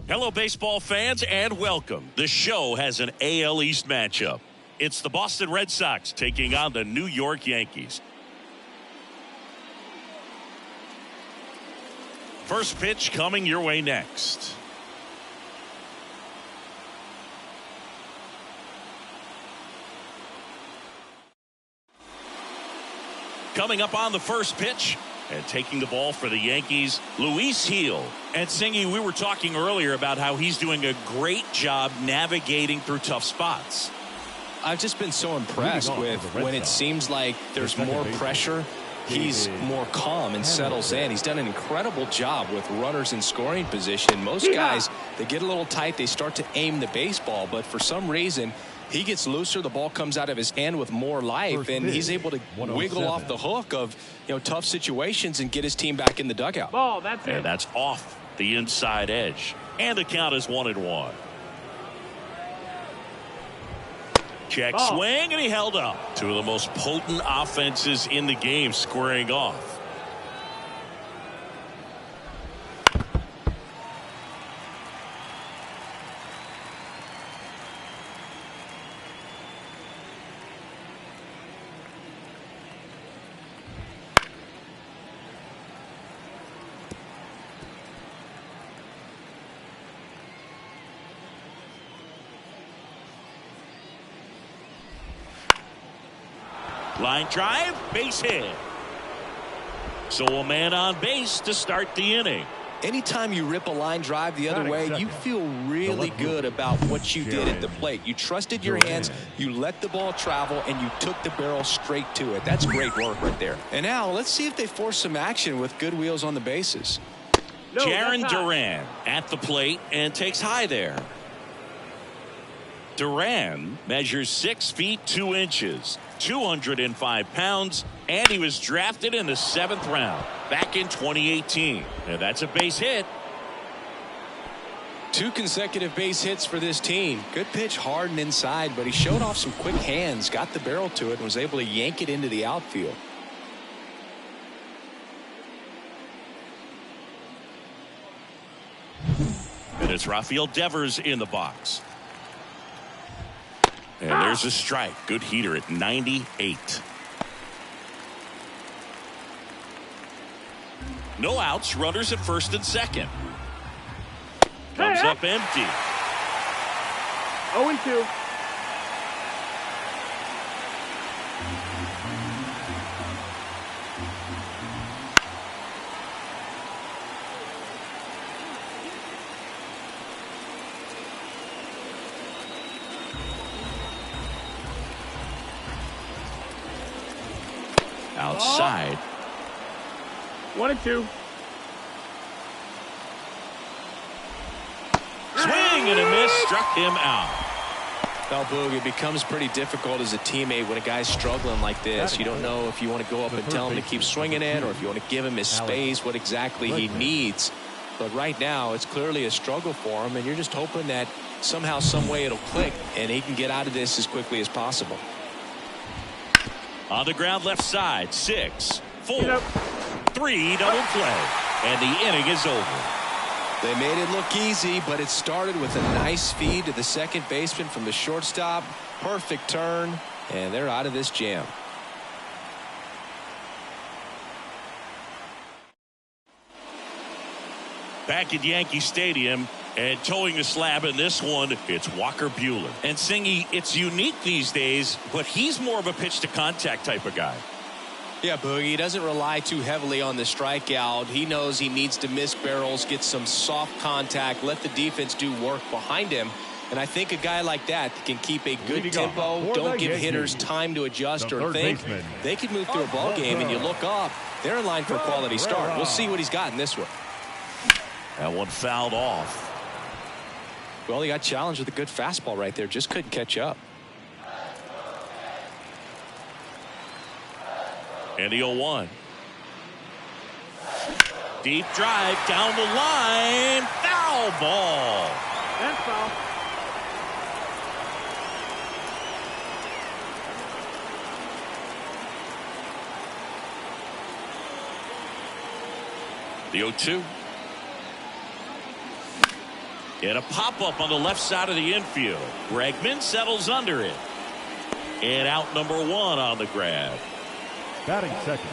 Hello, baseball fans, and welcome. The show has an AL East matchup. It's the Boston Red Sox taking on the New York Yankees. First pitch coming your way next. Coming up on the first pitch. And taking the ball for the Yankees, Luis Gil. And Singy, we were talking earlier about how he's doing a great job navigating through tough spots. I've just been so impressed with when it seems like there's more pressure, he's more calm and settles in. He's done an incredible job with runners in scoring position. Most guys, they get a little tight, they start to aim the baseball, but for some reason, he gets looser, the ball comes out of his hand with more life, and he's able to wiggle off the hook of tough situations and get his team back in the dugout. Ball, that's it. And that's off the inside edge. And the count is 1-1. Check swing, and he held up. Two of the most potent offenses in the game squaring off. Line drive, base hit. So a man on base to start the inning. Anytime you rip a line drive the other way, you feel really good about what you did at the plate. You trusted your hands, you let the ball travel, and you took the barrel straight to it. That's great work right there. And now let's see if they force some action with good wheels on the bases. Jaron Duran at the plate and takes high there. Duran measures 6 feet 2 inches, 205 pounds, and he was drafted in the 7th round back in 2018. And that's a base hit. 2 consecutive base hits for this team. Good pitch, hard and inside, but he showed off some quick hands, got the barrel to it, and was able to yank it into the outfield. And it's Rafael Devers in the box. And there's a strike. Good heater at 98. No outs. Runners at first and second. Comes up empty. 0-2. Outside. 1-2. Swing and a miss. Struck him out. Well, Boog, it becomes pretty difficult as a teammate when a guy's struggling like this. You don't know if you want to go up and tell him to keep swinging it or if you want to give him his space, what exactly he needs. But right now, it's clearly a struggle for him, and you're just hoping that somehow, some way it'll click and he can get out of this as quickly as possible. On the ground left side, 6, 4, 3, double play. And the inning is over. They made it look easy, but it started with a nice feed to the second baseman from the shortstop. Perfect turn, and they're out of this jam. Back at Yankee Stadium, and towing the slab in this one, it's Walker Buehler. And Singy, it's unique these days, but he's more of a pitch to contact type of guy. Yeah, Boogie, he doesn't rely too heavily on the strikeout. He knows he needs to miss barrels, get some soft contact, let the defense do work behind him. And I think a guy like that can keep a good tempo, don't give hitters time to adjust or think. They can move through a ball game, and you look up, they're in line for a quality start. We'll see what he's got in this one. That one fouled off. Well, he got challenged with a good fastball right there. Just couldn't catch up. And the 0-1. Deep drive down the line. Foul ball. That's foul. The 0-2. And a pop-up on the left side of the infield. Bregman settles under it. And out number 1 on the grab. Batting second.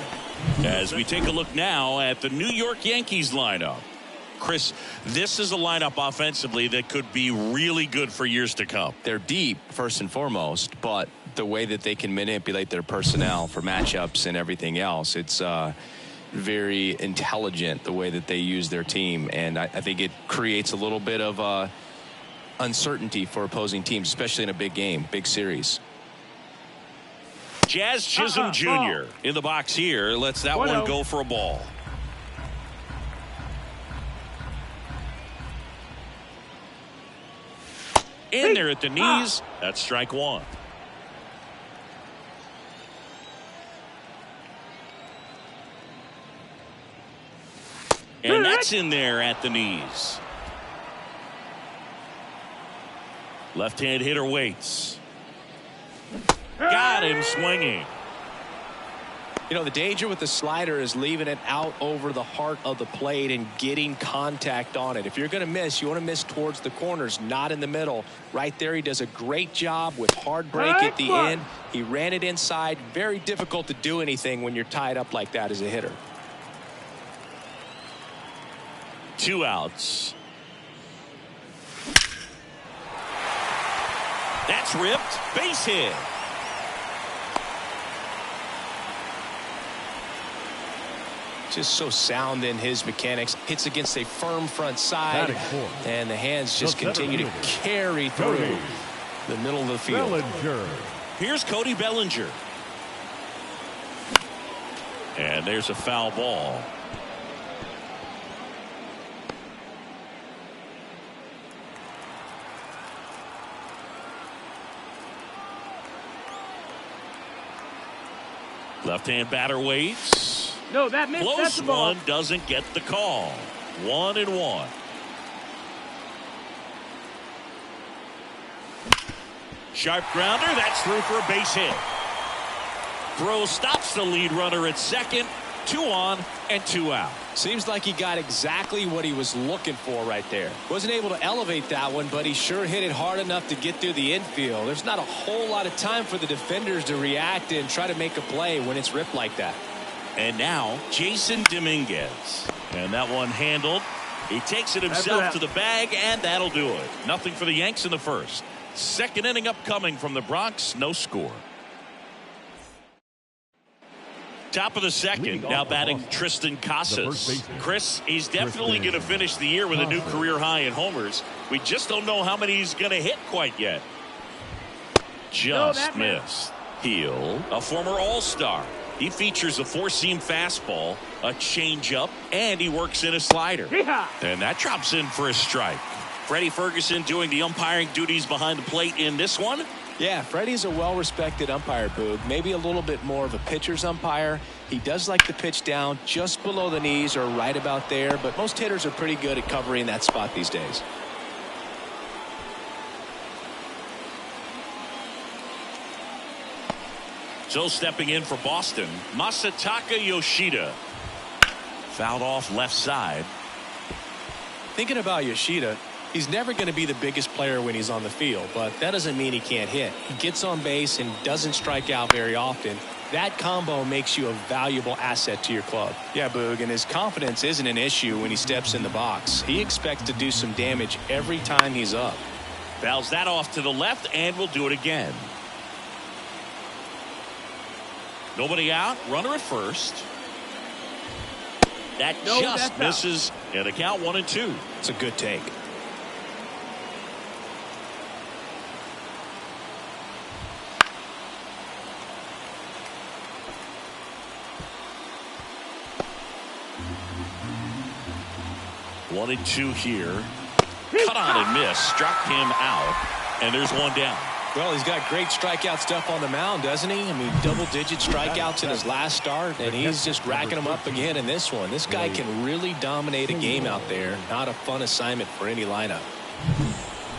As we take a look now at the New York Yankees lineup. Chris, this is a lineup offensively that could be really good for years to come. They're deep, first and foremost, but the way that they can manipulate their personnel for matchups and everything else, it's very intelligent the way that they use their team, and I think it creates a little bit of uncertainty for opposing teams, especially in a big game, big series. Jazz Chisholm Jr. in the box here lets that one go for a ball. In there at the knees. That's strike 1. And that's in there at the knees. Left-hand hitter waits. Got him swinging. You know, the danger with the slider is leaving it out over the heart of the plate and getting contact on it. If you're going to miss, you want to miss towards the corners, not in the middle. Right there, he does a great job with hard break at the end. He ran it inside. Very difficult to do anything when you're tied up like that as a hitter. 2 outs. That's ripped. Base hit. Just so sound in his mechanics. Hits against a firm front side, and the hands just continue to carry through the middle of the field. Bellinger. Here's Cody Bellinger. And there's a foul ball. Left-hand batter waits. No, that missed. Close That's the ball. one, doesn't get the call. 1-1. Sharp grounder. That's through for a base hit. Throw stops the lead runner at second. 2 on and 2 out. Seems like he got exactly what he was looking for right there. Wasn't able to elevate that one, but he sure hit it hard enough to get through the infield. There's not a whole lot of time for the defenders to react and try to make a play when it's ripped like that. And now Jason Dominguez. And that one handled. He takes it himself to the bag, and that'll do it. Nothing for the Yanks in the first. Second inning upcoming from the Bronx. No score. Top of the second, now batting Tristan Casas. Chris, he's definitely going to finish the year with a new career high in homers. We just don't know how many he's going to hit quite yet. Just missed. Heel, a former All-Star. He features a 4-seam fastball, a changeup, and he works in a slider. And that drops in for a strike. Freddie Ferguson doing the umpiring duties behind the plate in this one. Yeah, Freddie's a well-respected umpire, Boog. Maybe a little bit more of a pitcher's umpire. He does like to pitch down just below the knees or right about there, but most hitters are pretty good at covering that spot these days. So stepping in for Boston, Masataka Yoshida. Fouled off left side. Thinking about Yoshida, he's never going to be the biggest player when he's on the field, but that doesn't mean he can't hit. He gets on base and doesn't strike out very often. That combo makes you a valuable asset to your club. Yeah, Boog, and his confidence isn't an issue when he steps in the box. He expects to do some damage every time he's up. Fouls that off to the left, and will do it again. Nobody out, runner at first. That just misses, and a count 1-2. It's a good take. One and 2 here. Cut on and miss. Struck him out. And there's one down. Well, he's got great strikeout stuff on the mound, doesn't he? I mean, double-digit strikeouts in his last start, and he's just racking them up again in this one. This guy can really dominate a game out there. Not a fun assignment for any lineup.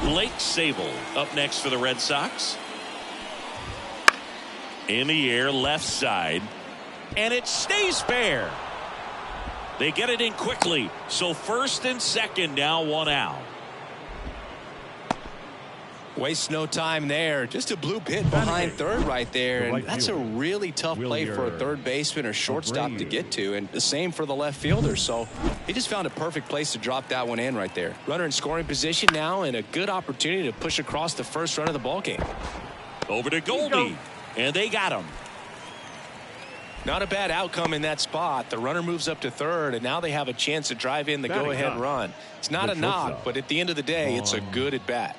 Blake Sabol up next for the Red Sox. In the air, left side. And it stays fair. They get it in quickly. So first and second, now 1 out. Waste no time there. Just a blue pit behind third right there. And that's a really tough play for a third baseman or shortstop to get to. And the same for the left fielder. So he just found a perfect place to drop that one in right there. Runner in scoring position now and a good opportunity to push across the first run of the ball game. Over to Goldie. And they got him. Not a bad outcome in that spot. The runner moves up to third, and now they have a chance to drive in the go-ahead run. It's not a knock, but at the end of the day, it's a good at-bat.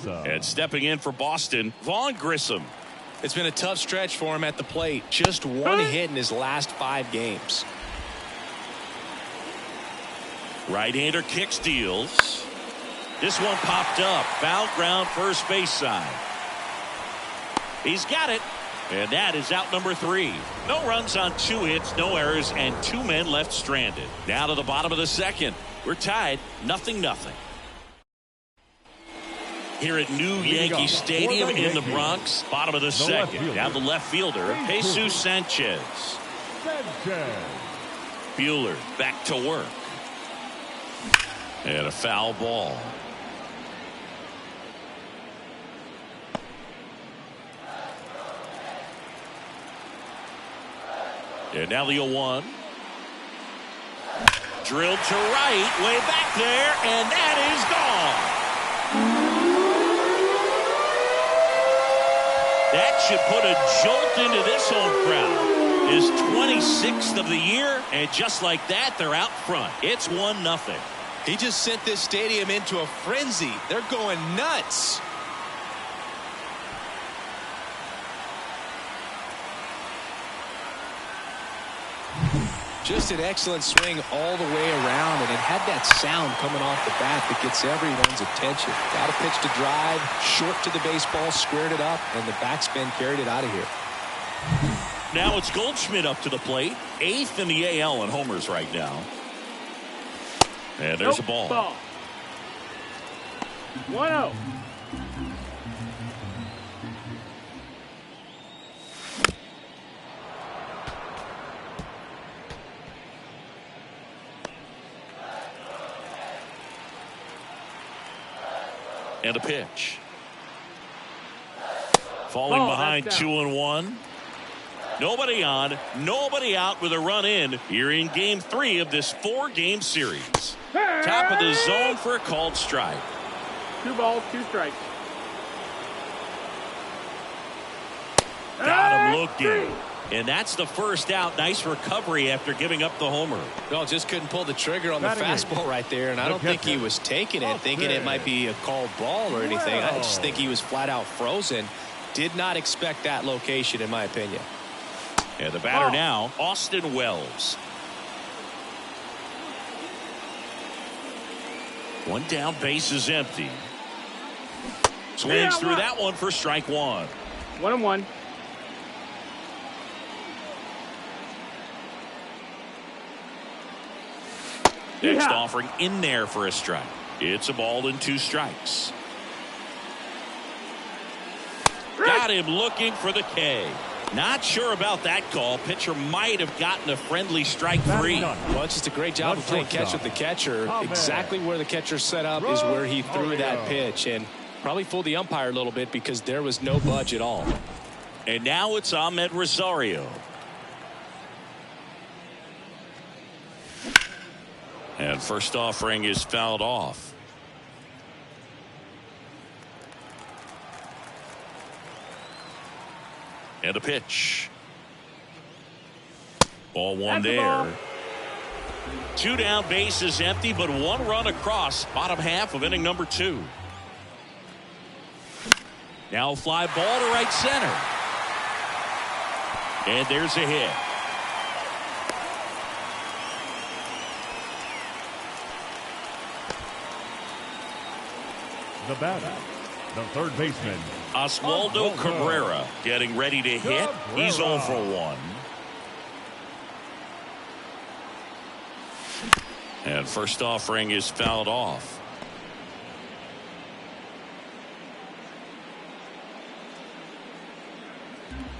And stepping in for Boston, Vaughn Grissom. It's been a tough stretch for him at the plate. Just one hit in his last 5 games. Right-hander kick steals. This one popped up. Foul ground first base side. He's got it. And that is out number 3. No runs on 2 hits, no errors, and 2 men left stranded. Now to the bottom of the second. We're tied 0-0. Here at New Yankee Stadium in the Bronx, bottom of the second. Down the left fielder, Jesus Sanchez. Buehler back to work. And a foul ball. And now the 0-1. Drilled to right, way back there, and that is gone. That should put a jolt into this home crowd. His 26th of the year, and just like that, they're out front. It's 1-0. He just sent this stadium into a frenzy. They're going nuts. Just an excellent swing all the way around, and it had that sound coming off the bat that gets everyone's attention. Got a pitch to drive, short to the baseball, squared it up, and the backspin carried it out of here. Now it's Goldschmidt up to the plate, 8th in the AL in homers right now. And there's a ball. 1-0. And a pitch. Falling behind 2-1. Nobody on, nobody out with a run in here in game 3 of this 4-game series. Top of the zone for a called strike. 2 balls, 2 strikes. Got him looking. And that's the first out. Nice recovery after giving up the homer. Well, just couldn't pull the trigger on the fastball right there, and I don't think he was taking it, thinking it might be a called ball or anything. I just think he was flat out frozen. Did not expect that location, in my opinion. And the batter now, Austin Wells. 1 down, base is empty. Swings through that one for strike 1. 1-1. Next offering in there for a strike. It's a ball and 2 strikes. Got him looking for the K. Not sure about that call. Pitcher might have gotten a friendly strike 3. Well, it's just a great job of playing catch with the catcher. Exactly where the catcher set up is where he threw that pitch, and probably fooled the umpire a little bit because there was no budge at all. And now it's Ahmed Rosario. And first offering is fouled off. And a pitch. Ball 1 there. 2 down, base is empty, but 1 run across. Bottom half of inning number 2. Now a fly ball to right center. And there's a hit. The batter, the third baseman, Oswaldo Cabrera, getting ready to hit. He's 0 for 1. And first offering is fouled off.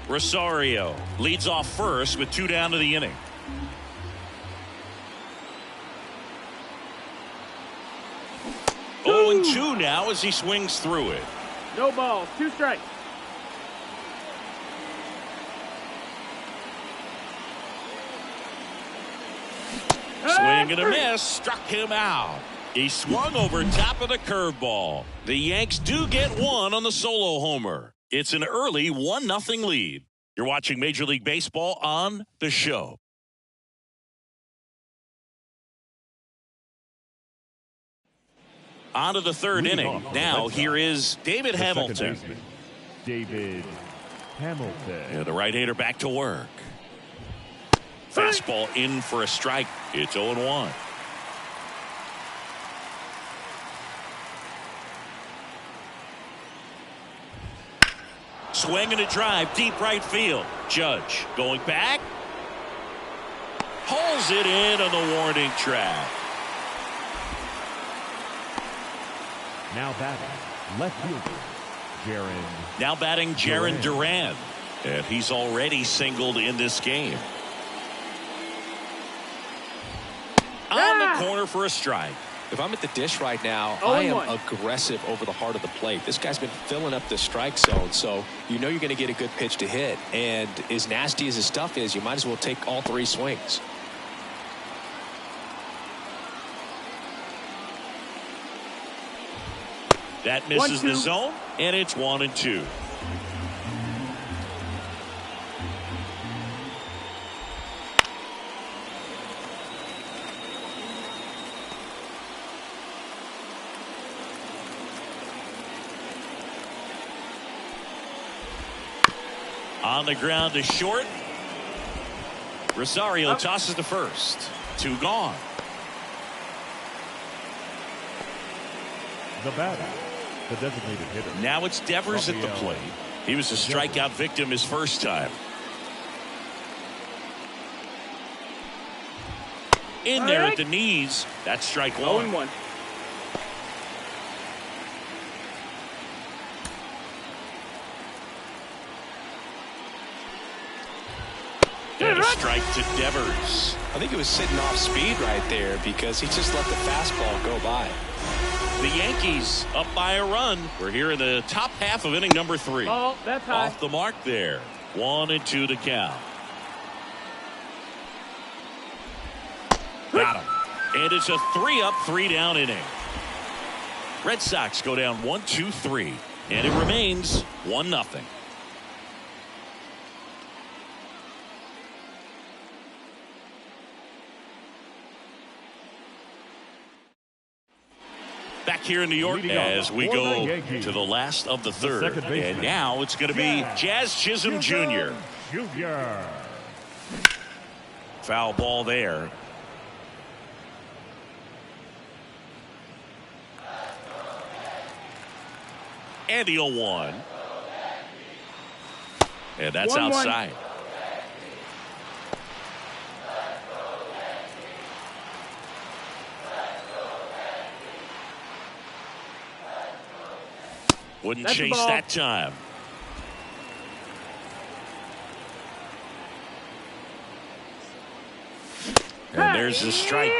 Rosario leads off first with 2 down to the inning. Oh, and 2 now as he swings through it. No balls, 2 strikes. Swing and a miss, struck him out. He swung over top of the curveball. The Yanks do get one on the solo homer. It's an early 1-0 lead. You're watching Major League Baseball on The Show. On to the third inning. Now here is David Hamilton. David Hamilton. Yeah, the right-hander back to work. Fastball in for a strike. It's 0-1. Swing and a drive, deep right field. Judge going back. Pulls it in on the warning track. Now batting, left fielder, Jaron. Now batting Jaron Duran. And he's already singled in this game. On the corner for a strike. If I'm at the dish right now, I am aggressive over the heart of the plate. This guy's been filling up the strike zone, so you know you're going to get a good pitch to hit. And as nasty as his stuff is, you might as well take all 3 swings. That misses the zone, and it's 1-2. On the ground to short. Rosario tosses to first. 2 gone. The batter, the designated hitter. Now it's Devers at the plate. He was a strikeout victim his first time. In there at the knees. That's strike 1. 0-1. And a strike to Devers. I think he was sitting off speed right there because he just let the fastball go by. The Yankees up by a run. We're here in the top half of inning number 3. Oh, that's high. Off the mark there. 1-2 to count. Got him. And it's a 3-up, 3-down inning. Red Sox go down 1-2-3. And it remains 1-0. Back here in New York as we go to the last of the third. And now it's going to be Jazz Chisholm Jr. Foul ball there. And the 0-1. And that's 1-1. outside. Wouldn't chase that time. And there's the strike.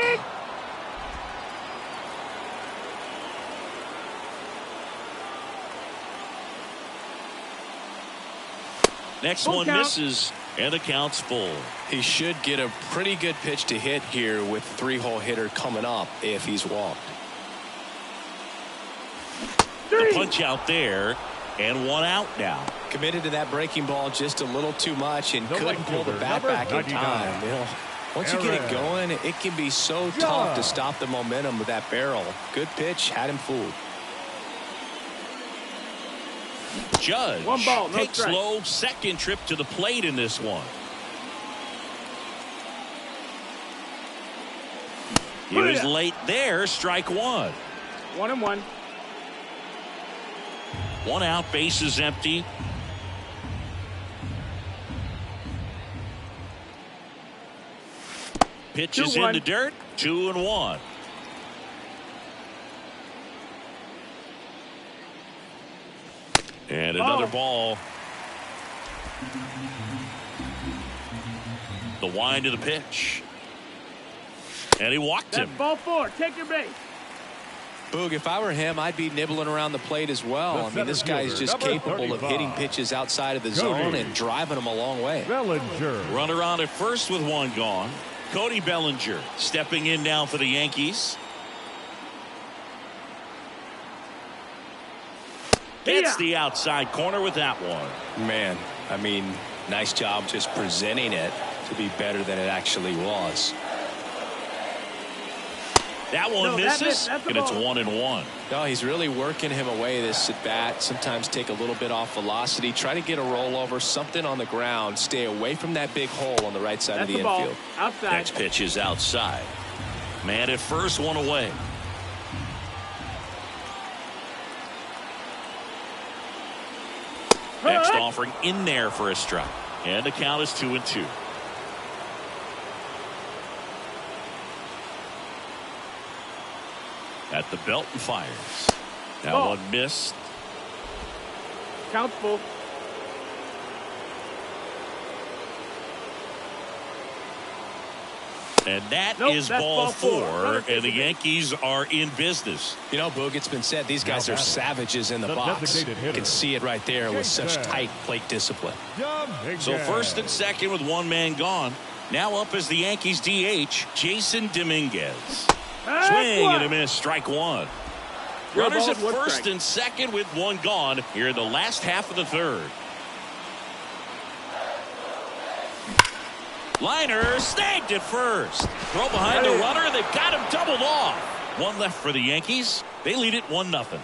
Next one misses, and the count's full. He should get a pretty good pitch to hit here with 3-hole hitter coming up if he's walked. The punch out there, and 1 out now. Committed to that breaking ball just a little too much and couldn't pull the bat back in time. You know, once you get it going, it can be so tough to stop the momentum with that barrel. Good pitch, had him fooled. Judge 1 ball, no takes strike. low, second trip to the plate in this one. He was late there, strike 1. 1-1. 1 out, bases empty. Pitch is in the dirt. 2-1. And another ball. The wind of the pitch. And he walked him. That's ball 4. Take your base. Boog, if I were him, I'd be nibbling around the plate as well. I mean, this guy is just capable of hitting pitches outside of the zone and driving them a long way. Bellinger. Runner on at first with one gone. Cody Bellinger stepping in now for the Yankees. Gets the outside corner with that one. Man, I mean, nice job just presenting it to be better than it actually was. That one misses, and it's 1-1. No, he's really working him away this at bat. Sometimes take a little bit off velocity. Try to get a rollover, something on the ground. Stay away from that big hole on the right side of the infield. Outside. Next pitch is outside. Man at first, one away. Next offering in there for a strike. And the count is 2-2. At the belt and fires. Now one missed. Count's full. And that is ball four, and the Yankees are in business. You know, Boog, it's been said these guys are savages in the box. You can see it right there with such tight plate discipline. So first and second with one man gone. Now up as the Yankees DH, Jason Dominguez. Swing and a miss, strike one. Runners at first and second with one gone here in the last half of the third. Liner snagged at first. Throw behind the runner. They've got him doubled off. One left for the Yankees. They lead it 1-0.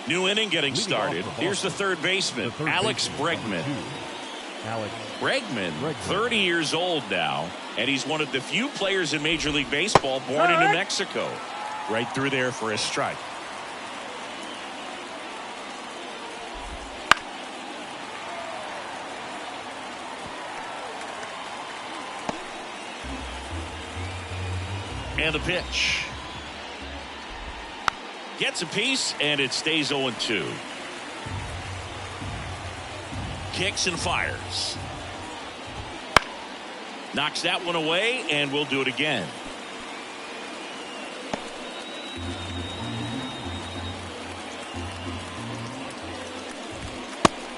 New inning getting started. Here's the third baseman, Alex Bregman. Bregman, 30 years old now, and he's one of the few players in Major League Baseball born in New Mexico. Right through there for a strike. And the pitch. Gets a piece, and it stays 0-2. Kicks and fires. Knocks that one away, and we'll do it again.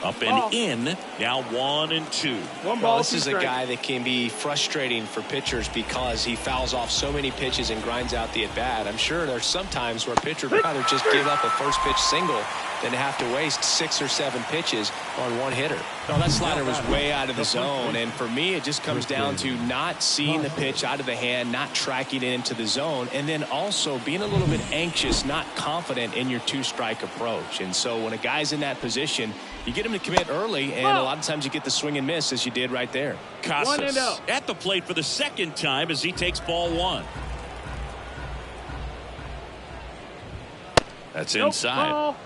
Up and in. Now 1-2. Well, this is a guy that can be frustrating for pitchers because he fouls off so many pitches and grinds out the at-bat. I'm sure there's some times where a pitcher would rather just give up a first pitch single than to have to waste 6 or 7 pitches on one hitter. No, that slider was way out of the zone, and for me it just comes down to not seeing the pitch out of the hand, not tracking it into the zone, and then also being a little bit anxious, not confident in your two-strike approach. And so when a guy's in that position, you get him to commit early, and a lot of times you get the swing and miss as you did right there. Casas at the plate for the second time as he takes ball one. That's inside.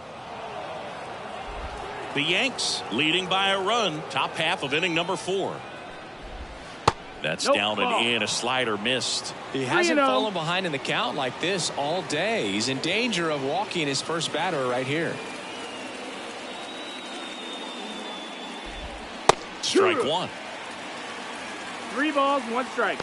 The Yanks leading by a run, top half of inning number 4. That's down and in. A slider missed. He hasn't fallen behind in the count like this all day. He's in danger of walking his first batter right here. Strike one. 3 balls, 1 strike.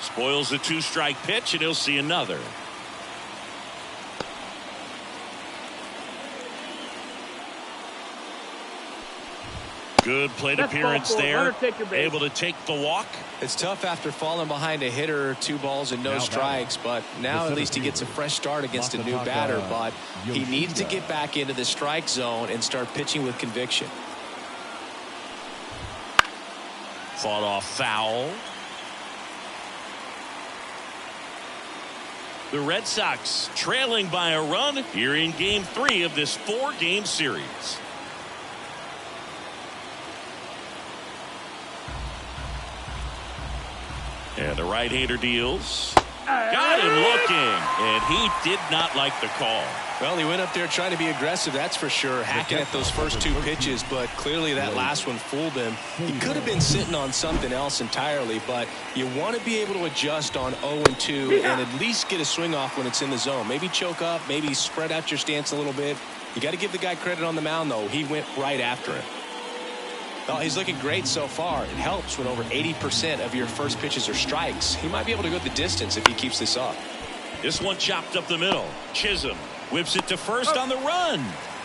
Spoils the 2-strike pitch, and he'll see another. Good plate appearance there. Able to take the walk. It's tough after falling behind a hitter, 2 balls and no strikes, but now at least he gets a fresh start against a new batter. But he needs to get back into the strike zone and start pitching with conviction. Fought off foul. The Red Sox trailing by a run here in Game 3 of this 4-game series. And the right-hander deals. Got him looking, and he did not like the call. Well, he went up there trying to be aggressive, that's for sure, hacking at those first two pitches, but clearly that last one fooled him. He could have been sitting on something else entirely, but you want to be able to adjust on 0-2 and at least get a swing off when it's in the zone. Maybe choke up, maybe spread out your stance a little bit. You got to give the guy credit on the mound, though. He went right after it. Oh, he's looking great so far. It helps when over 80% of your first pitches are strikes. He might be able to go the distance if he keeps this up. This one chopped up the middle. Chisholm whips it to first on the run.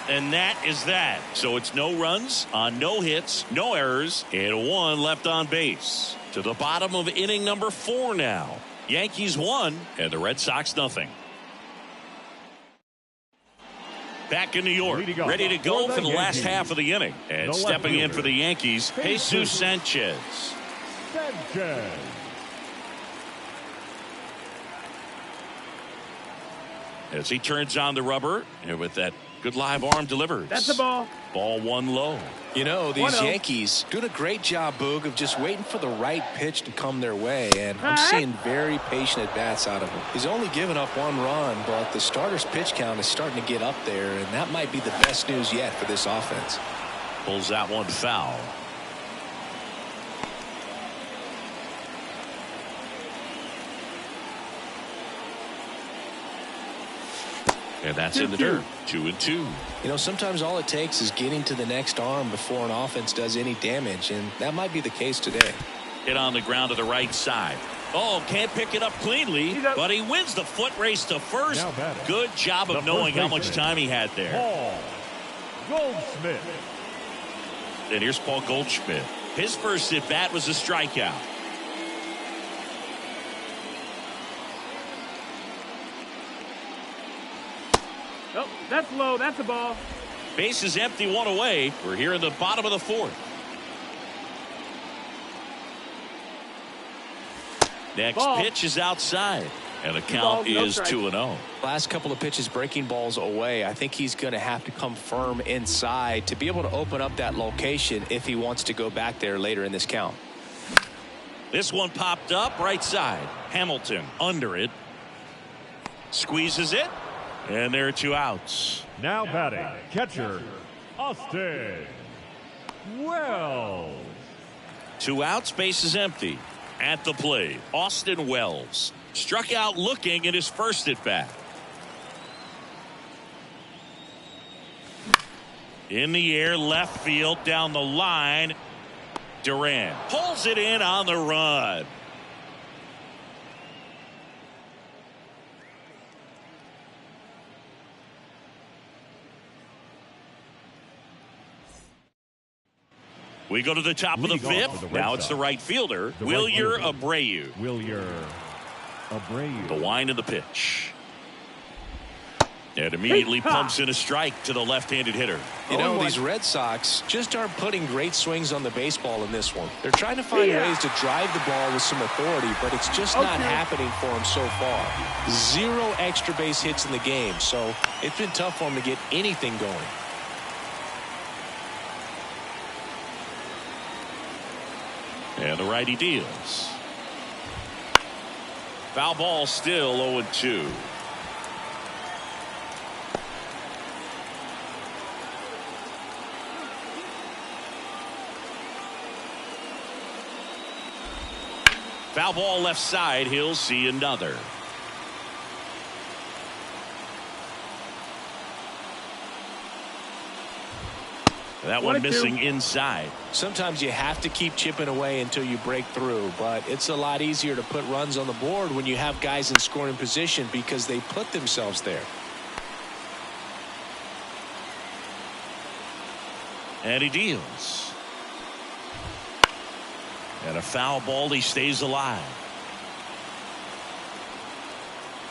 And that is that. So it's no runs on no hits, no errors, and one left on base. To the bottom of inning number 4 now. Yankees 1 and the Red Sox nothing. Back in New York, ready to go for the last half of the inning. And stepping in for the Yankees, Jesus Sanchez. As he turns on the rubber, and with that good live arm delivers. That's the ball. Ball one low. You know, these Yankees doing a great job, Boog, of just waiting for the right pitch to come their way, and I'm seeing very patient at-bats out of him. He's only given up 1 run, but the starter's pitch count is starting to get up there, and that might be the best news yet for this offense. Pulls that one foul. And that's in the dirt. 2-2. You know, sometimes all it takes is getting to the next arm before an offense does any damage, and that might be the case today. Hit on the ground to the right side. Oh, can't pick it up cleanly, but he wins the foot race to first. Good job of knowing how much time he had there. Paul Goldschmidt. And here's Paul Goldschmidt. His first at bat was a strikeout. Oh, that's low. That's a ball. Base is empty, 1 away. We're here in the bottom of the 4th. Next pitch is outside. And the count is 2-0. Last couple of pitches breaking balls away. I think he's going to have to come firm inside to be able to open up that location if he wants to go back there later in this count. This one popped up right side. Hamilton under it. Squeezes it. And there are 2 outs. Now batting, catcher, Austin Wells. 2 outs, base is empty. At the plate, Austin Wells. Struck out looking in his first at bat. In the air, left field, down the line. Duran pulls it in on the run. We go to the top of the 5th. Now it's the right fielder, Wilyer Abreu. The wind of the pitch. And immediately pumps in a strike to the left-handed hitter. You know, these Red Sox just aren't putting great swings on the baseball in this one. They're trying to find ways to drive the ball with some authority, but it's just not happening for them so far. 0 extra base hits in the game, so it's been tough for them to get anything going. And the righty deals. Foul ball, still 0-2. Foul ball left side. He'll see another. That one missing inside. Sometimes you have to keep chipping away until you break through, but it's a lot easier to put runs on the board when you have guys in scoring position because they put themselves there. And he deals. And a foul ball. He stays alive.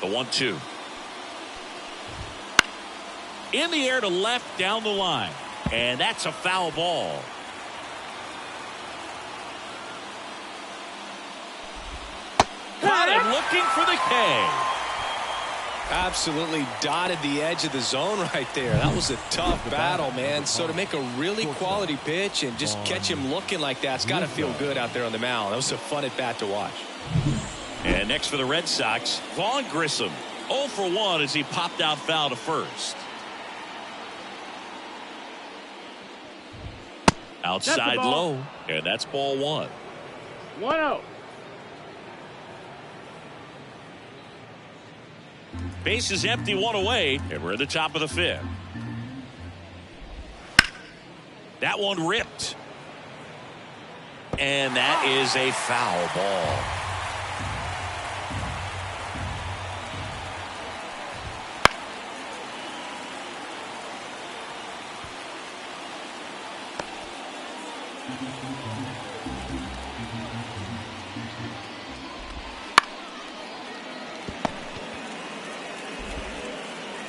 The 1-2. In the air to left, down the line. And that's a foul ball. Got him looking for the K. Absolutely dotted the edge of the zone right there. That was a tough battle, man. So to make a really quality pitch and just catch him looking like that, it's got to feel good out there on the mound. That was a fun at bat to watch. And next for the Red Sox, Vaughn Grissom. 0 for 1 as he popped out foul to first. Outside low, and that's ball 1. 1-0. Base is empty, 1 away, and we're at the top of the 5th. That one ripped. And that is a foul ball.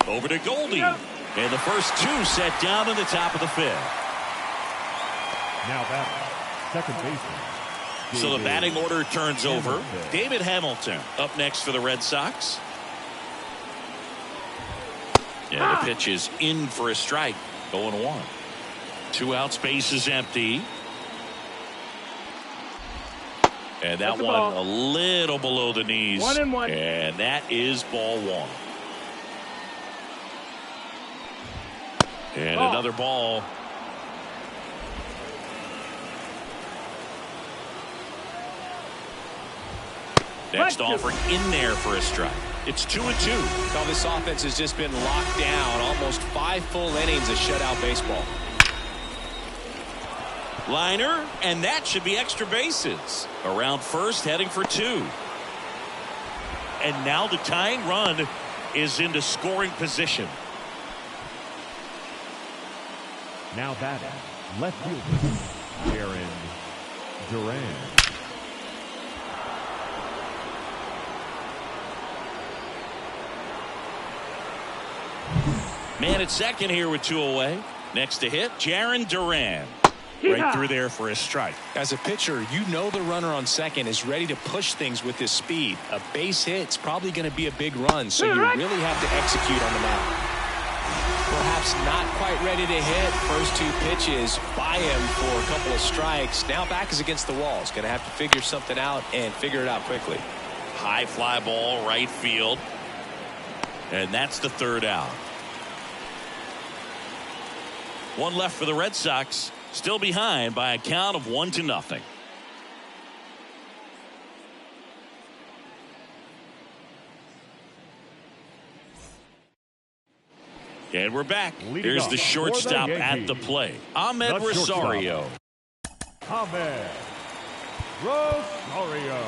Over to Goldie. And the first 2 set down in the top of the 5th. Now that second baseman. So the batting order turns over. David Hamilton up next for the Red Sox. Yeah, the pitch is in for a strike. 0-1. 2 outs, base is empty. And that one a little below the knees. 1-1. And that is ball 1. And another ball. Next offer in there for a strike. It's 2-2. Well, this offense has just been locked down. Almost 5 full innings of shutout baseball. Liner, and that should be extra bases. Around first, heading for 2. And now the tying run is into scoring position. Now batting, left fielder, Aaron Duran. Man at second here with 2 away. Next to hit, Jaron Duran. Right through there for a strike. As a pitcher, you know the runner on second is ready to push things with his speed. A base hit's probably going to be a big run, so you really have to execute on the mound. Perhaps not quite ready to hit. First 2 pitches by him for a couple of strikes. Now back is against the wall. He's going to have to figure something out and figure it out quickly. High fly ball, right field. And that's the 3rd out. 1 left for the Red Sox. Still behind by a count of 1-0. And we're back. Here's the shortstop at the plate. Ahmed Rosario. Ahmed Rosario.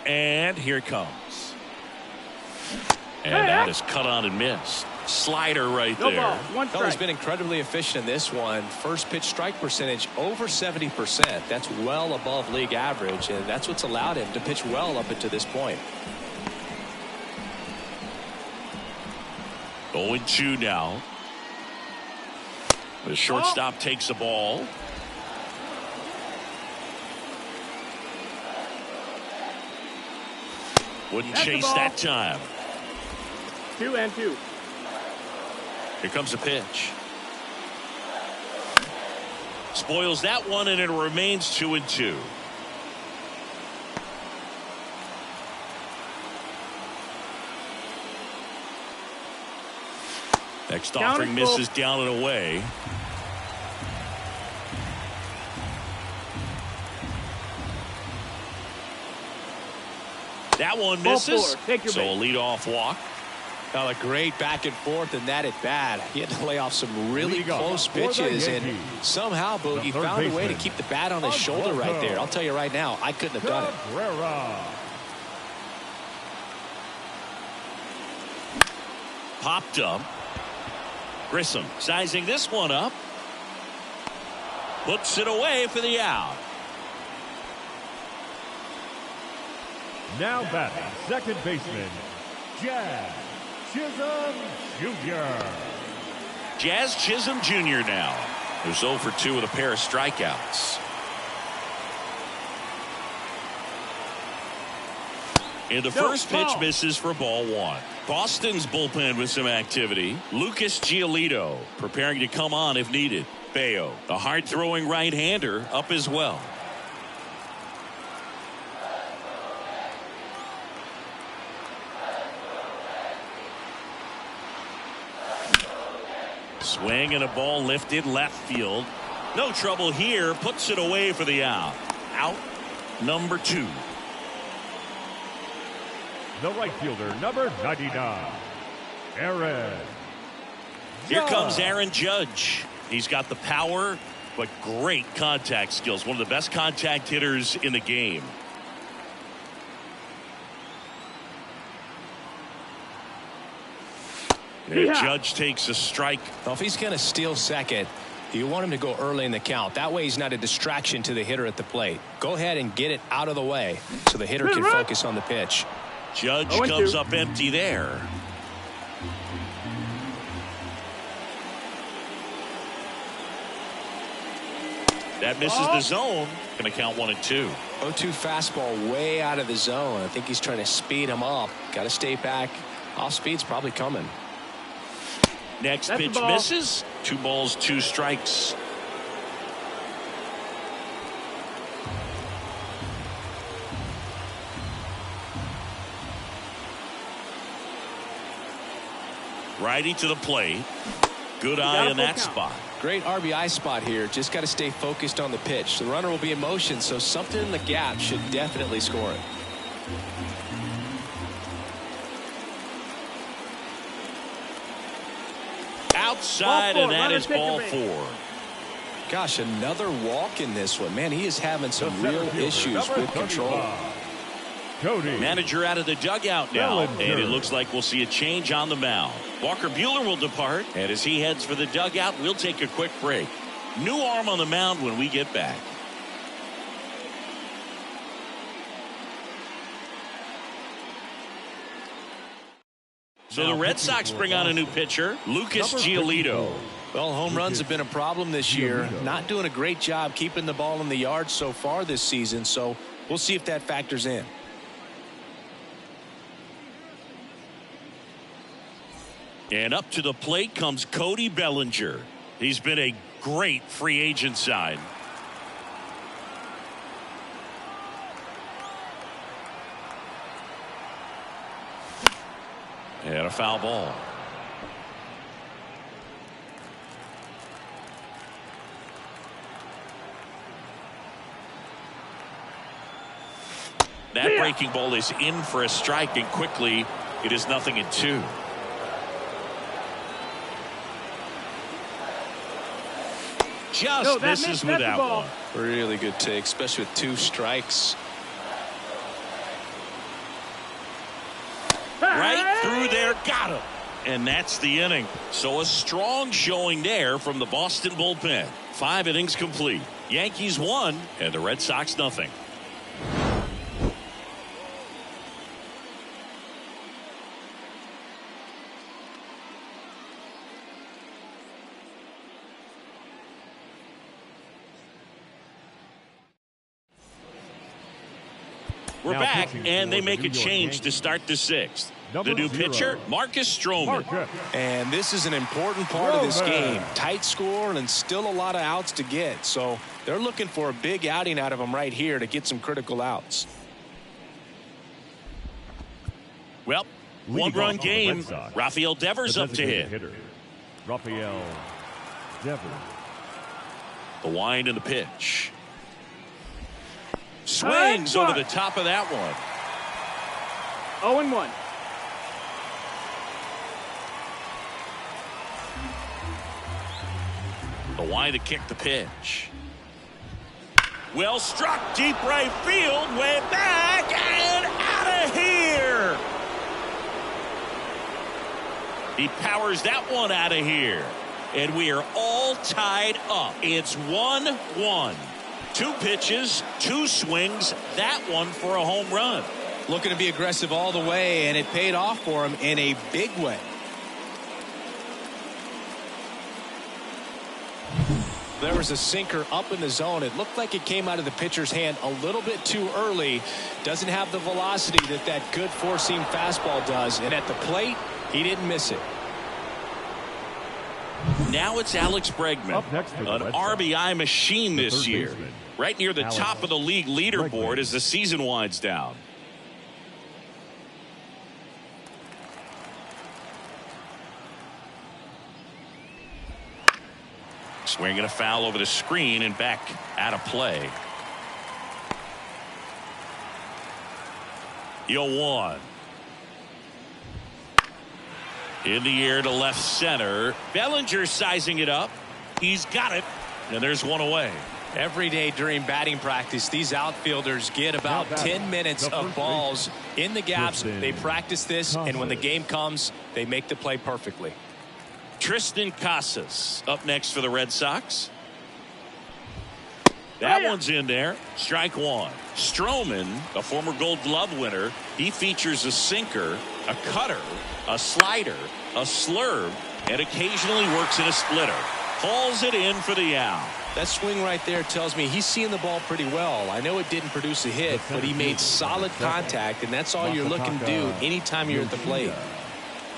And here it comes. And that is cut on and missed. Slider right there. Ball, 1 strike. He's been incredibly efficient in this one. First pitch strike percentage over 70%. That's well above league average, and that's what's allowed him to pitch well up until this point. 0-2 now. The shortstop takes the ball. Wouldn't chase that time. 2-2. Here comes the pitch. Spoils that one, and it remains 2-2. Next offering misses down and away. That one misses. So a leadoff walk. Well, a great back and forth, and that at bat. He had to lay off some really close pitches, and somehow Boogie found a way to keep the bat on his shoulder right there. I'll tell you right now, I couldn't have done it. Popped up. Grissom sizing this one up. Puts it away for the out. Now batting, second baseman, Jazz Chisholm Jr. Jazz Chisholm Jr. now. Who's 0 for 2 with a pair of strikeouts. And the first pitch misses for ball one. Boston's bullpen with some activity. Lucas Giolito preparing to come on if needed. Bayo, the hard-throwing right-hander, up as well. Swing and a ball lifted left field. No trouble here. Puts it away for the out. Out number 2. The right fielder, number 99, Aaron. Here comes Aaron Judge. He's got the power, but great contact skills. One of the best contact hitters in the game. Judge takes a strike. Well, if he's going to steal second, you want him to go early in the count. That way he's not a distraction to the hitter at the plate. Go ahead and get it out of the way so the hitter can focus on the pitch. Judge comes up empty there. That misses the zone. Going to count 1 and 2. 0-2 fastball way out of the zone. I think he's trying to speed him up. Got to stay back. Off speed's probably coming. Next pitch misses. 2 balls, 2 strikes. Righty to the plate. Good eye in that spot. Great RBI spot here. Just got to stay focused on the pitch. The runner will be in motion, so something in the gap should definitely score it. Outside, and that is ball 4. Gosh, another walk in this one. Man, he is having some real issues with control. Manager out of the dugout now, and it looks like we'll see a change on the mound. Walker Buehler will depart, and as he heads for the dugout, we'll take a quick break. New arm on the mound when we get back. So the Red Sox bring on a new pitcher, Lucas Giolito. Well, home runs have been a problem this year. Not doing a great job keeping the ball in the yard so far this season, so we'll see if that factors in. And up to the plate comes Cody Bellinger. He's been a great free agent sign. And a foul ball. That breaking ball is in for a strike, and quickly it is 0-2. Just misses with that one. Really good take, especially with 2 strikes. Right through there, got him. And that's the inning. So a strong showing there from the Boston bullpen. 5 innings complete. Yankees 1 and the Red Sox nothing. We're back, and they make a change to start the 6th. The new pitcher, Marcus Stroman. And this is an important part of this game. Tight score and still a lot of outs to get. So they're looking for a big outing out of him right here to get some critical outs. Well, 1-run game. Rafael Devers up to hit. Rafael Devers. The wind and the pitch. Swings over the top of that one. 0-1. The wind to kick the pitch. Well struck, deep right field, way back and out of here. He powers that one out of here. And we are all tied up. It's 1-1. 2 pitches, 2 swings, that one for a home run. Looking to be aggressive all the way, and it paid off for him in a big way. There was a sinker up in the zone. It looked like it came out of the pitcher's hand a little bit too early. Doesn't have the velocity that good four-seam fastball does. And at the plate, he didn't miss it. Now it's Alex Bregman, an RBI machine this year. Right near the top of the league leaderboard as the season winds down. Swinging a foul over the screen and back out of play. 0-1. In the air to left center. Bellinger sizing it up. He's got it. And there's one away. Every day during batting practice, these outfielders get about 10 minutes of balls in the gaps. They practice this, and when the game comes, they make the play perfectly. Tristan Casas up next for the Red Sox. That one's in there. Strike one. Stroman, a former Gold Glove winner, he features a sinker, a cutter, a slider, a slurve, and occasionally works in a splitter. Hauls it in for the out. That swing right there tells me he's seeing the ball pretty well. I know it didn't produce a hit, but he made solid contact, and that's all you're looking to do anytime you're at the plate.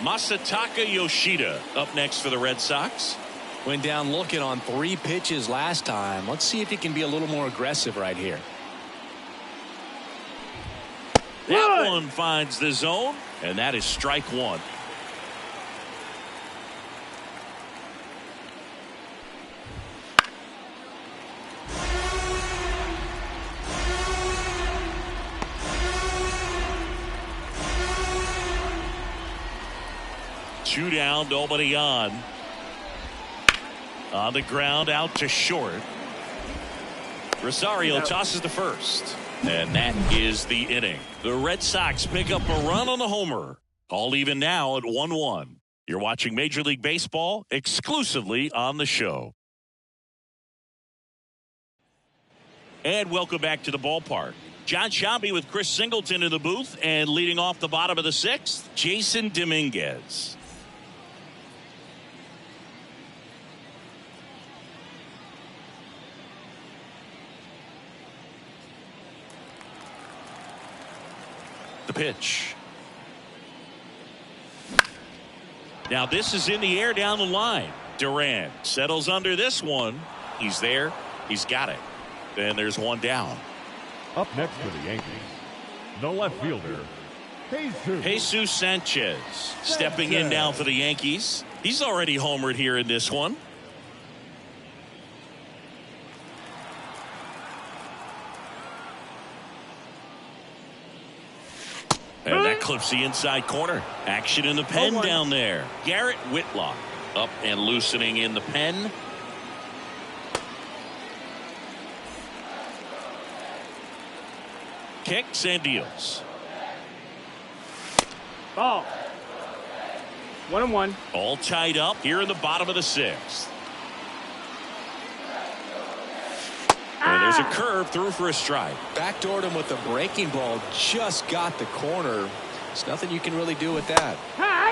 Masataka Yoshida up next for the Red Sox. Went down looking on 3 pitches last time. Let's see if he can be a little more aggressive right here. That one finds the zone, and that is strike one. Two down, nobody on. On the ground, out to short. Rosario tosses the first. And that is the inning. The Red Sox pick up a run on the homer. All even now at 1-1. You're watching Major League Baseball exclusively on the show. And welcome back to the ballpark. John Shambi with Chris Singleton in the booth, and leading off the bottom of the 6th, Jason Dominguez. The pitch. Now this is in the air down the line. Duran settles under this one. He's there. He's got it. Then there's one down. Up next for the Yankees, the left fielder, Jesus Sanchez stepping in now for the Yankees. He's already homered here in this one. And that clips the inside corner. Action in the pen down there. Garrett Whitlock up and loosening in the pen. Kicks and deals. Ball. 1-1. All tied up here in the bottom of the 6th. And there's a curve through for a strike. Backdoored him with the breaking ball. Just got the corner. There's nothing you can really do with that.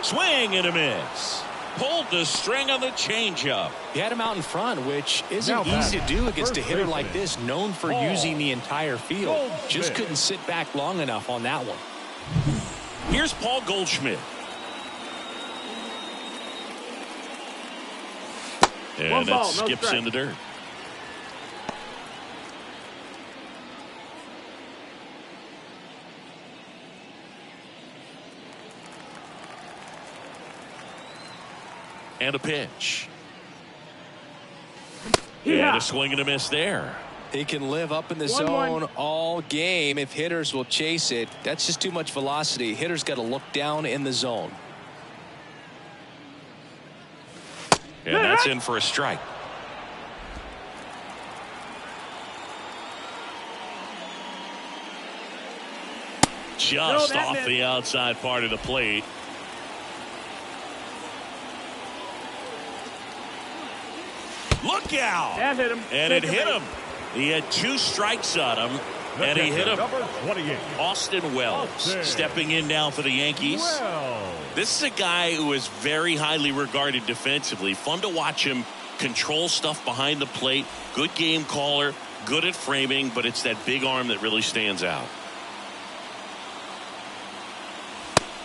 Swing and a miss. Pulled the string on the changeup. He had him out in front, which isn't easy to do against a hitter like this, known for using the entire field. Just couldn't sit back long enough on that one. Here's Paul Goldschmidt. And that skips in the dirt. And a pitch. And a swing and a miss there. He can live up in the zone all game if hitters will chase it. That's just too much velocity. Hitters got to look down in the zone. And that's in for a strike. Just off the outside part of the plate. Look out! That hit him. And it hit him. He had 2 strikes on him, and he hit him. Number 28. Austin Wells stepping in now for the Yankees. This is a guy who is very highly regarded defensively. Fun to watch him control stuff behind the plate. Good game caller, good at framing, but it's that big arm that really stands out.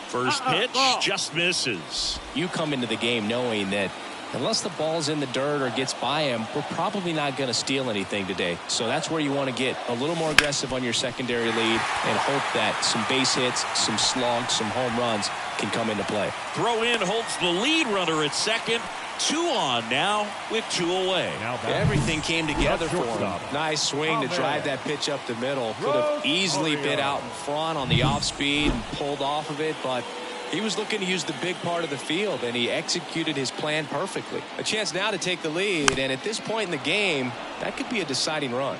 First pitch just misses. You come into the game knowing that unless the ball's in the dirt or gets by him, we're probably not going to steal anything today. So that's where you want to get a little more aggressive on your secondary lead and hope that some base hits, some slugs, some home runs can come into play. Throw in holds the lead runner at second. 2 on now with 2 away. Everything came together for him. Nice swing to drive that pitch up the middle. Could have easily been out in front on the off speed and pulled off of it, but he was looking to use the big part of the field, and he executed his plan perfectly. A chance now to take the lead, and at this point in the game, that could be a deciding run.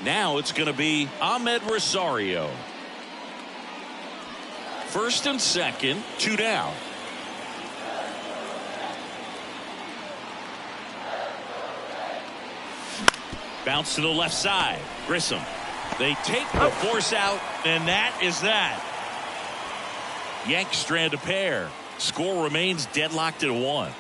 Now it's going to be Ahmed Rosario. First and second, 2 down. Bounce to the left side. Grissom. They take the force out, and that is that. Yanks strand a pair. Score remains deadlocked at 1.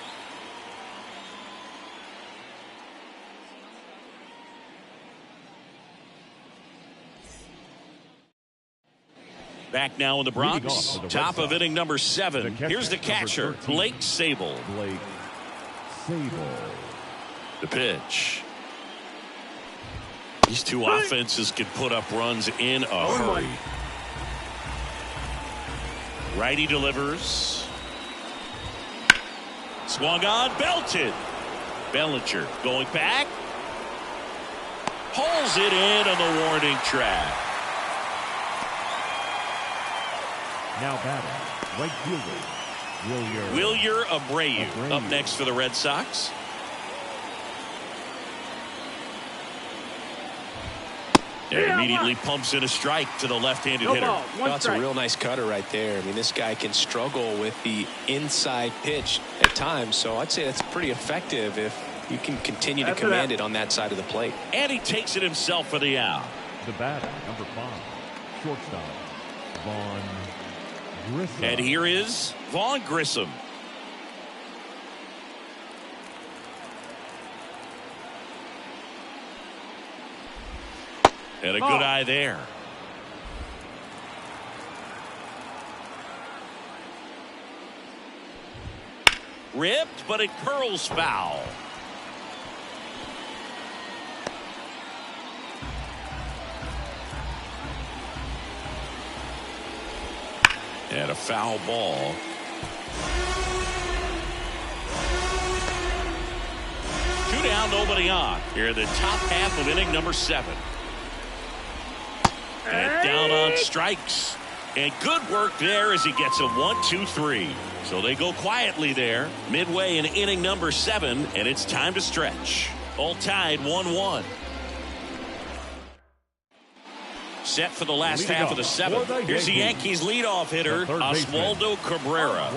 Back now in the Bronx. Top of inning number 7. Here's the catcher, Blake Sabol. The pitch. These two offenses can put up runs in a hurry. Righty delivers. Swung on, belted. Bellinger going back. Pulls it in on the warning track. Now batting, right fielder, Wilyer Abreu up next for the Red Sox. And immediately pumps in a strike to the left-handed hitter. That's a real nice cutter right there. I mean, this guy can struggle with the inside pitch at times, so I'd say that's pretty effective if you can continue to command it on that side of the plate. And he takes it himself for the out. The batter, number 5, shortstop, Vaughn Grissom. And here is Vaughn Grissom. And a good eye there. Ripped, but it curls foul. And a foul ball. Two down, nobody on. Here in the top half of inning number 7. And down on strikes. And good work there as he gets a 1-2-3. So they go quietly there. Midway in inning number 7, and it's time to stretch. All tied 1-1. Set for the last half of the 7th. Here's the Yankees leadoff hitter, Oswaldo Cabrera.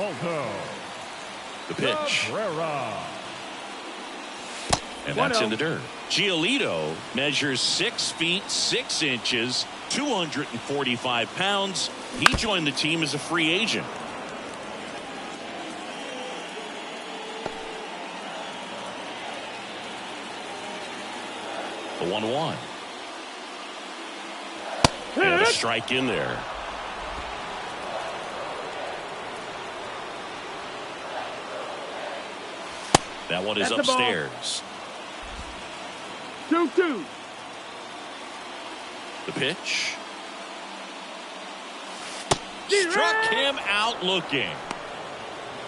The pitch. And that's in the dirt. Giolito measures 6 feet 6 inches, 245 pounds. He joined the team as a free agent. The 1-1. And a strike in there. That one is upstairs. 2-2. The pitch. Struck him out looking.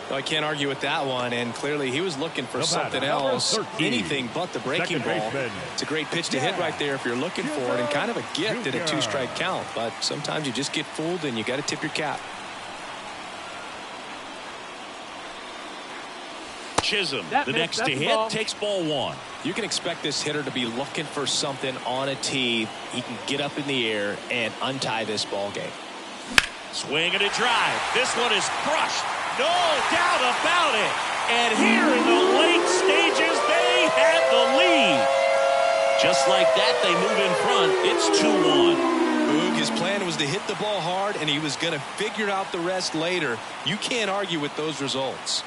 Well, I can't argue with that one, and clearly he was looking for something else, anything but the breaking ball. It's a great pitch to hit right there if you're looking for it, and kind of a gift at a 2-strike count, but sometimes you just get fooled and you got to tip your cap. Chisholm, the next to hit, takes ball 1. You can expect this hitter to be looking for something on a tee. He can get up in the air and untie this ball game. Swing and a drive. This one is crushed. No doubt about it. And here in the late stages, they have the lead. Just like that, they move in front. It's 2-1. Boog, his plan was to hit the ball hard, and he was going to figure out the rest later. You can't argue with those results.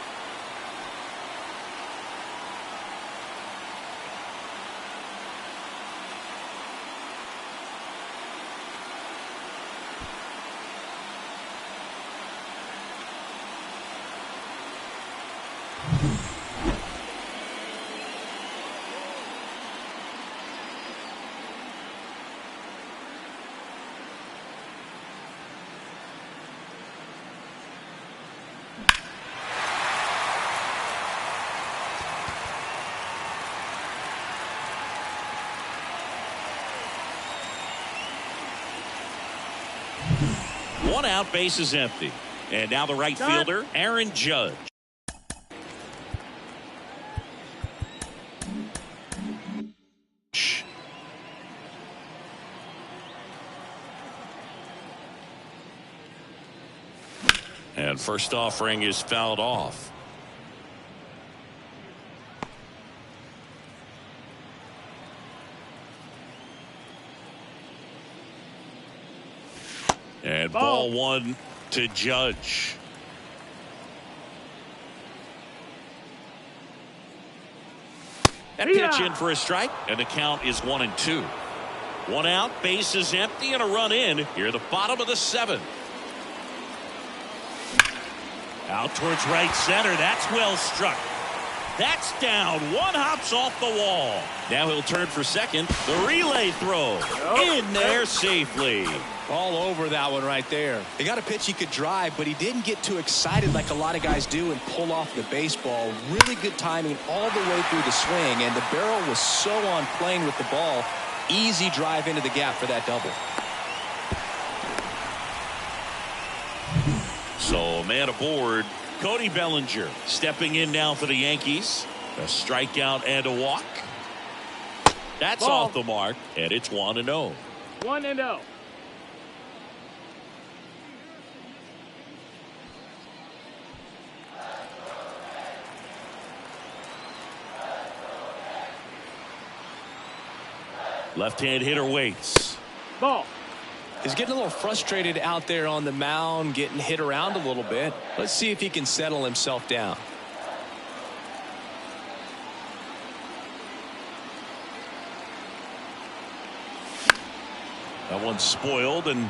One out, base is empty. And now the right fielder, Aaron Judge. And first offering is fouled off. And ball one to Judge. That pitch in for a strike, and the count is 1-2. One out, base is empty, and a run in here at the bottom of the seventh. Out towards right center. That's well struck. That's down. One hops off the wall. Now he'll turn for second. The relay throw in there safely. All over that one right there. He got a pitch he could drive, but he didn't get too excited like a lot of guys do and pull off the baseball. Really good timing all the way through the swing, and the barrel was so on plane with the ball. Easy drive into the gap for that double. So, man aboard, Cody Bellinger stepping in now for the Yankees. A strikeout and a walk. That's off the mark, and it's 1-0. 1-0. Left-hand hitter waits. Ball. He's getting a little frustrated out there on the mound, getting hit around a little bit. Let's see if he can settle himself down. That one's spoiled, and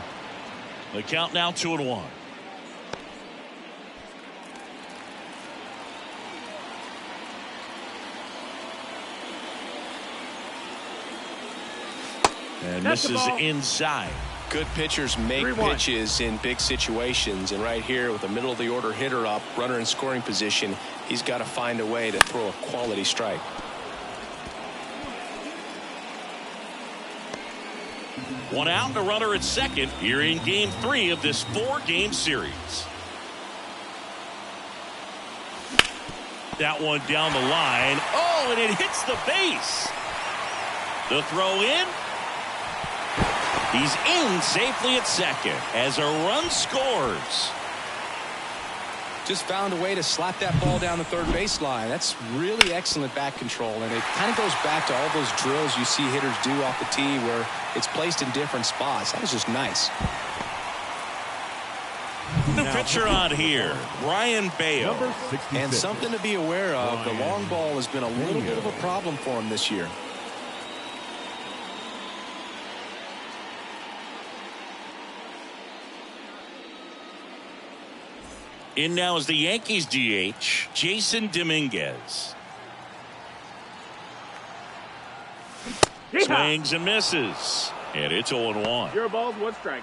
the count now 2-1. And this is inside. Good pitchers make pitches in big situations, and right here with a middle of the order hitter up, runner in scoring position, he's got to find a way to throw a quality strike. One out and a runner at second here in game 3 of this 4-game series. That one down the line. Oh, and it hits the base. The throw in. He's in safely at second as a run scores. Just found a way to slap that ball down the third baseline. That's really excellent back control, and it kind of goes back to all those drills you see hitters do off the tee where it's placed in different spots. That was just nice. The pitcher on here, Brian Bayo. And something to be aware of, the long ball has been a little bit of a problem for him this year. In now is the Yankees DH, Jason Dominguez. Swings and misses. And it's 0-1. 0 balls, 1 strike.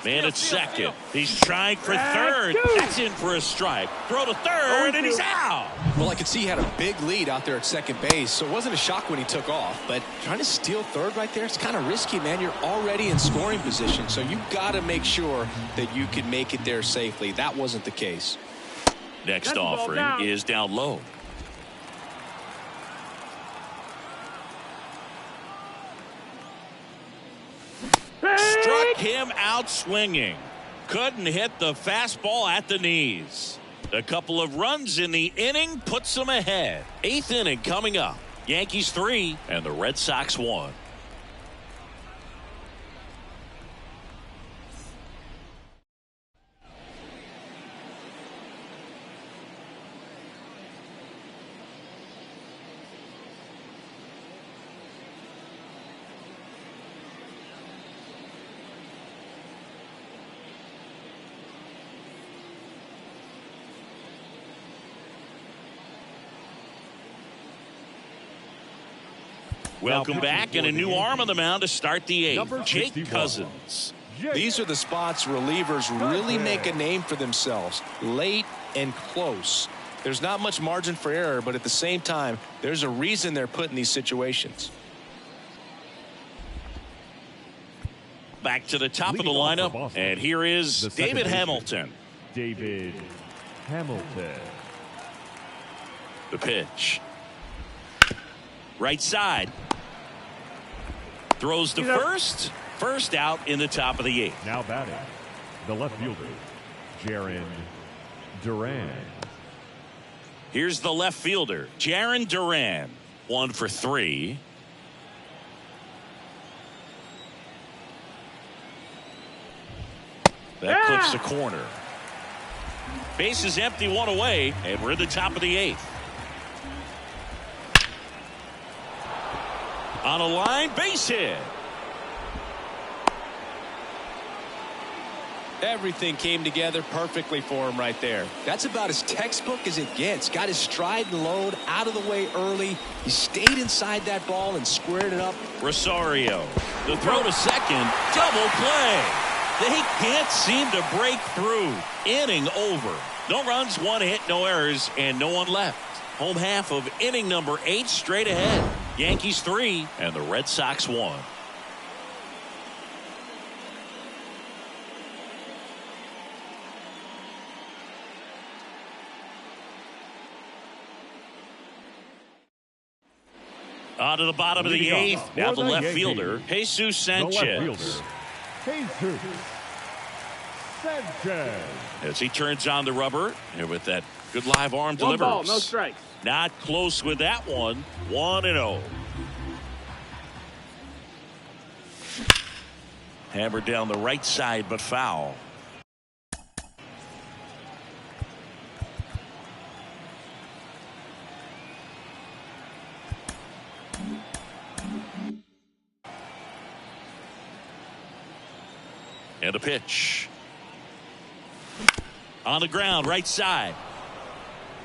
Man at second. He's trying for third. That's in for a strike. Throw to third, and he's out. Well, I could see he had a big lead out there at second base, so it wasn't a shock when he took off. But trying to steal third right there, it's kind of risky, man. You're already in scoring position, so you've got to make sure that you can make it there safely. That wasn't the case. Next offering is down low. Struck him out swinging. Couldn't hit the fastball at the knees. A couple of runs in the inning puts them ahead. 8th inning coming up. Yankees 3 and the Red Sox 1. Welcome back, and a new arm on the mound to start the 8th, Jake Cousins. These are the spots relievers really make a name for themselves. Late and close. There's not much margin for error, but at the same time, there's a reason they're put in these situations. Back to the top of the lineup, and here is David Hamilton. David Hamilton. The pitch. Right side. Throws to first. First out in the top of the 8th. Now batting, the left fielder, Jaron Duran. Here's the left fielder, Jaron Duran. 1 for 3. That clips the corner. Base is empty, 1 away, and we're at the top of the 8th. On a line, base hit. Everything came together perfectly for him right there. That's about as textbook as it gets. Got his stride and load out of the way early. He stayed inside that ball and squared it up. Rosario, the throw to second, double play. They can't seem to break through. Inning over. No runs, 1 hit, no errors, and no one left. Home half of inning number 8 straight ahead. Yankees 3 and the Red Sox 1. On to the bottom of the 8th. Now the left fielder, Jesus Sanchez. Jesus Sanchez. As he turns on the rubber and with that good live arm delivers. 1 ball, no strikes. Not close with that one. 1-0. Hammered down the right side, but foul. And a pitch. On the ground, right side.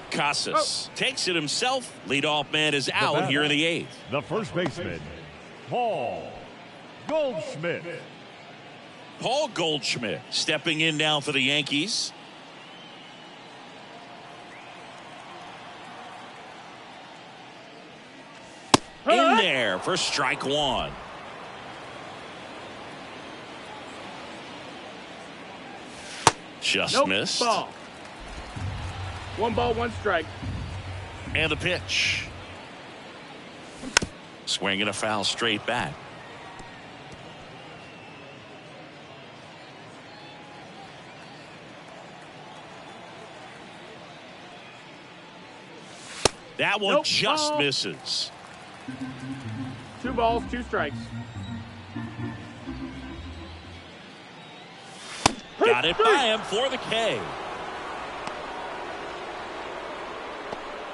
Casas takes it himself. Leadoff man is out here in the 8th. The first baseman, Paul Goldschmidt. Paul Goldschmidt stepping in now for the Yankees. In there for strike 1. Just missed. Ball. 1 ball, 1 strike. And a pitch. Swinging a foul straight back. That one just misses. 2 balls, 2 strikes. Got it by him for the K.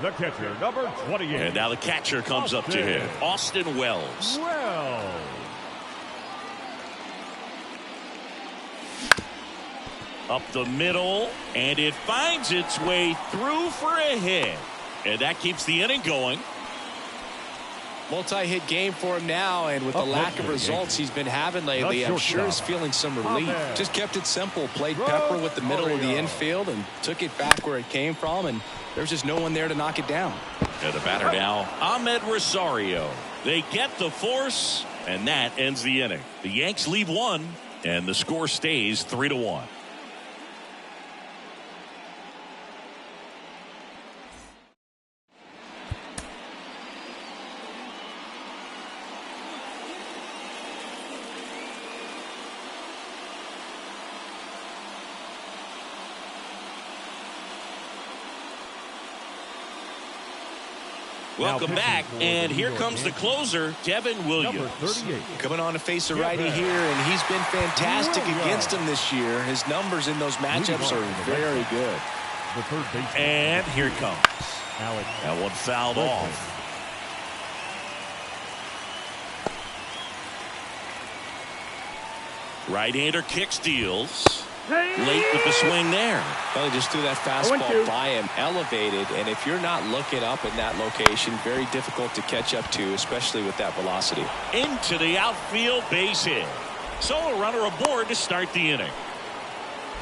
The catcher, number 28. And now the catcher comes up to him. Austin Wells. Up the middle, and it finds its way through for a hit. And that keeps the inning going. Multi-hit game for him now, and with the lack of results he's been having lately, I'm sure he's feeling some relief. Just kept it simple, played pepper with the middle of the infield and took it back where it came from, and there's just no one there to knock it down. And the batter now, Ahmed Rosario. They get the force, and that ends the inning. The Yanks leave 1, and the score stays 3-1. Welcome back, and here comes the closer, Devin Williams. Coming on to face a righty here, and he's been fantastic against him this year. His numbers in those matchups are very good. And here it comes. That one fouled off. Right-hander kick steals. Late with the swing there. Well, he just threw that fastball by him, elevated, and if you're not looking up in that location, very difficult to catch up to, especially with that velocity. Into the outfield, base hit. So a runner aboard to start the inning.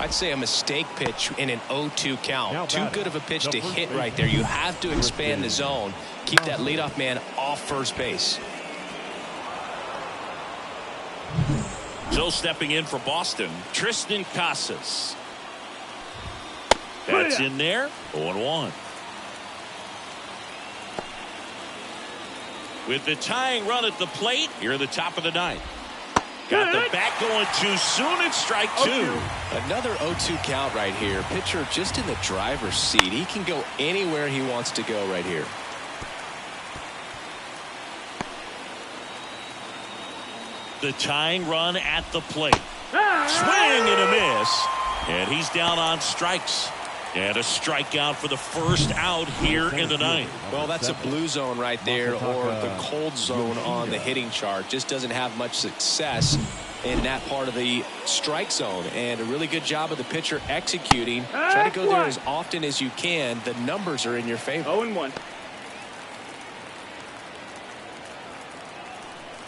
I'd say a mistake pitch in an 0-2 count. Now Too good of a pitch to hit right there. You have to expand the zone. Keep that leadoff man off first base. So stepping in for Boston, Tristan Casas. That's in there. 0-1. With the tying run at the plate, here at the top of the ninth. Got the bat going too soon. It's strike two. Another 0-2 count right here. Pitcher just in the driver's seat. He can go anywhere he wants to go right here. The tying run at the plate. Swing and a miss. And he's down on strikes. And a strikeout for the first out here in the ninth. Well, that's a blue zone right there, or the cold zone on the hitting chart. Just doesn't have much success in that part of the strike zone. And a really good job of the pitcher executing. Try to go there as often as you can. The numbers are in your favor. 0-1.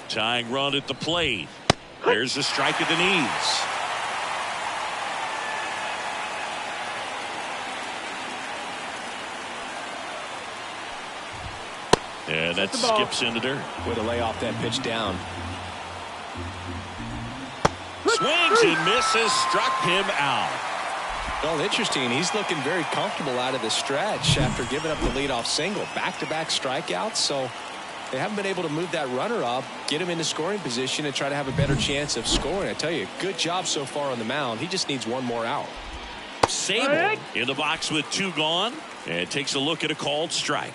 Tying run at the plate. There's a strike at the knees. And that skips into dirt. Way to lay off that pitch down. Swings and misses. Struck him out. Well, interesting. He's looking very comfortable out of the stretch after giving up the leadoff single. Back-to-back strikeouts. So they haven't been able to move that runner up, get him into scoring position, and try to have a better chance of scoring. I tell you, good job so far on the mound. He just needs one more out. Sable in the box with two gone, and takes a look at a called strike.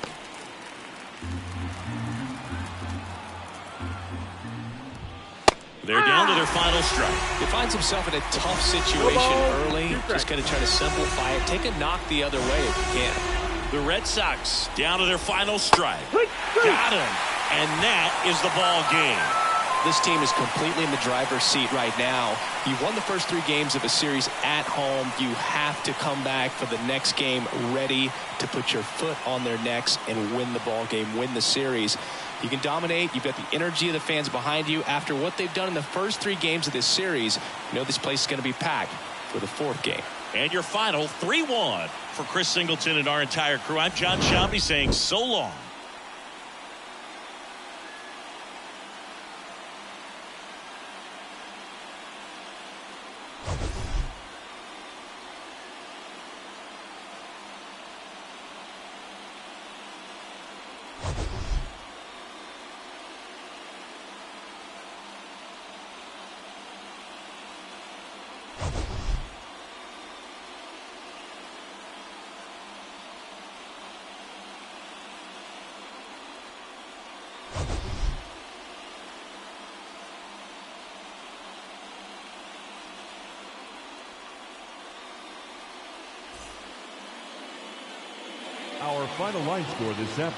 They're down to their final strike. He finds himself in a tough situation early. Just going to try to simplify it. Take a knock the other way if you can. The Red Sox down to their final strike. Got him. And that is the ball game. This team is completely in the driver's seat right now. You won the first 3 games of a series at home. You have to come back for the next game ready to put your foot on their necks and win the ball game, win the series. You can dominate. You've got the energy of the fans behind you. After what they've done in the first 3 games of this series, you know this place is going to be packed for the 4th game. And your final 3-1 for Chris Singleton and our entire crew. I'm John Shelby saying so long. Our final line score this afternoon.